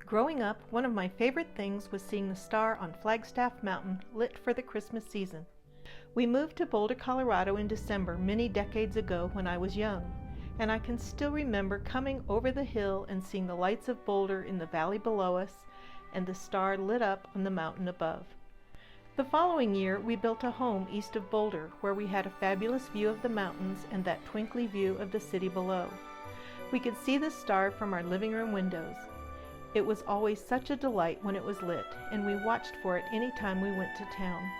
Growing up, one of my favorite things was seeing the star on Flagstaff Mountain lit for the Christmas season. We moved to Boulder, Colorado in December many decades ago when I was young, and I can still remember coming over the hill and seeing the lights of Boulder in the valley below us and the star lit up on the mountain above. The following year, we built a home east of Boulder where we had a fabulous view of the mountains and that twinkly view of the city below. We could see the star from our living room windows. It was always such a delight when it was lit, and we watched for it any time we went to town.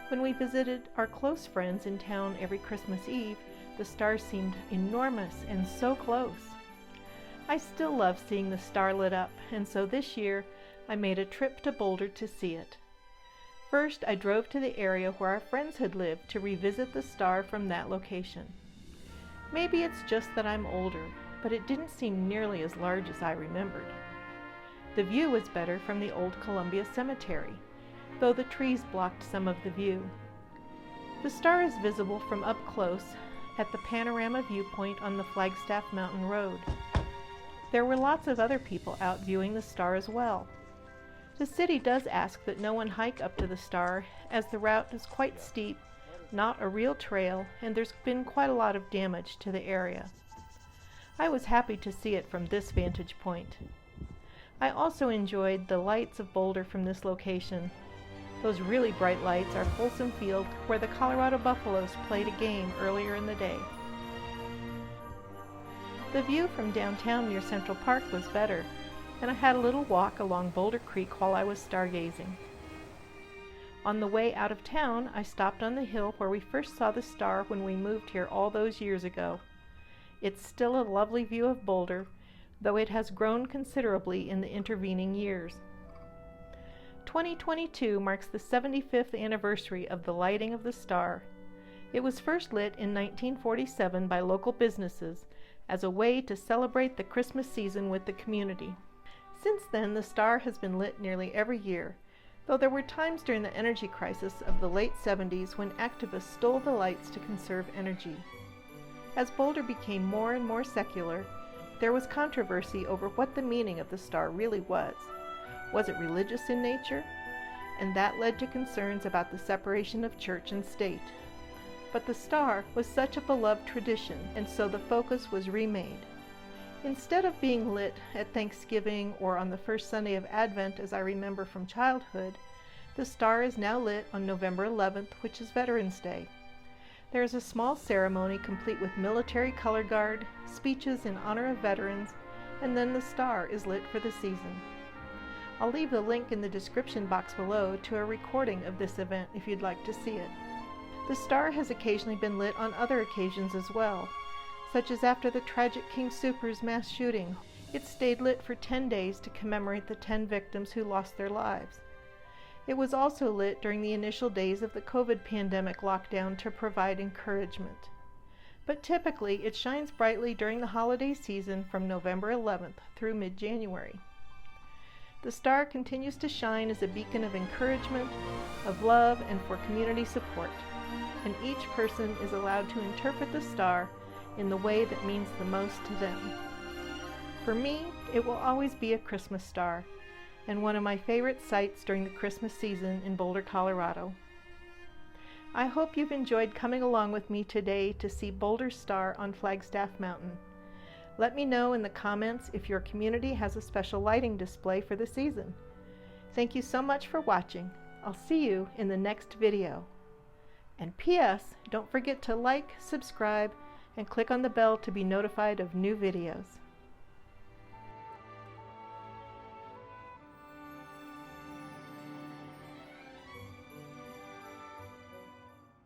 When we visited our close friends in town every Christmas Eve, the star seemed enormous and so close. I still love seeing the star lit up, and so this year I made a trip to Boulder to see it. First, I drove to the area where our friends had lived to revisit the star from that location. Maybe it's just that I'm older, but it didn't seem nearly as large as I remembered. The view was better from the old Columbia Cemetery, though the trees blocked some of the view. The star is visible from up close at the panorama viewpoint on the Flagstaff Mountain Road. There were lots of other people out viewing the star as well. The city does ask that no one hike up to the star, as the route is quite steep, not a real trail, and there's been quite a lot of damage to the area. I was happy to see it from this vantage point. I also enjoyed the lights of Boulder from this location. Those really bright lights are Folsom Field, where the Colorado Buffaloes played a game earlier in the day. The view from downtown near Central Park was better, and I had a little walk along Boulder Creek while I was stargazing. On the way out of town, I stopped on the hill where we first saw the star when we moved here all those years ago. It's still a lovely view of Boulder, though it has grown considerably in the intervening years. 2022 marks the 75th anniversary of the lighting of the star. It was first lit in 1947 by local businesses as a way to celebrate the Christmas season with the community. Since then, the star has been lit nearly every year, though there were times during the energy crisis of the late 70s when activists stole the lights to conserve energy. As Boulder became more and more secular, there was controversy over what the meaning of the star really was. Was it religious in nature? And that led to concerns about the separation of church and state. But the star was such a beloved tradition, and so the focus was remade. Instead of being lit at Thanksgiving or on the first Sunday of Advent as I remember from childhood, the star is now lit on November 11th, which is Veterans Day. There is a small ceremony complete with military color guard, speeches in honor of veterans, and then the star is lit for the season. I'll leave the link in the description box below to a recording of this event if you'd like to see it. The star has occasionally been lit on other occasions as well, such as after the tragic King Soopers mass shooting. It stayed lit for 10 days to commemorate the 10 victims who lost their lives. It was also lit during the initial days of the COVID pandemic lockdown to provide encouragement. But typically, it shines brightly during the holiday season from November 11th through mid-January. The star continues to shine as a beacon of encouragement, of love, and for community support, and each person is allowed to interpret the star in the way that means the most to them. For me, it will always be a Christmas star, and one of my favorite sights during the Christmas season in Boulder, Colorado. I hope you've enjoyed coming along with me today to see Boulder's star on Flagstaff Mountain. Let me know in the comments if your community has a special lighting display for the season. Thank you so much for watching. I'll see you in the next video. And P.S. don't forget to like, subscribe, and click on the bell to be notified of new videos.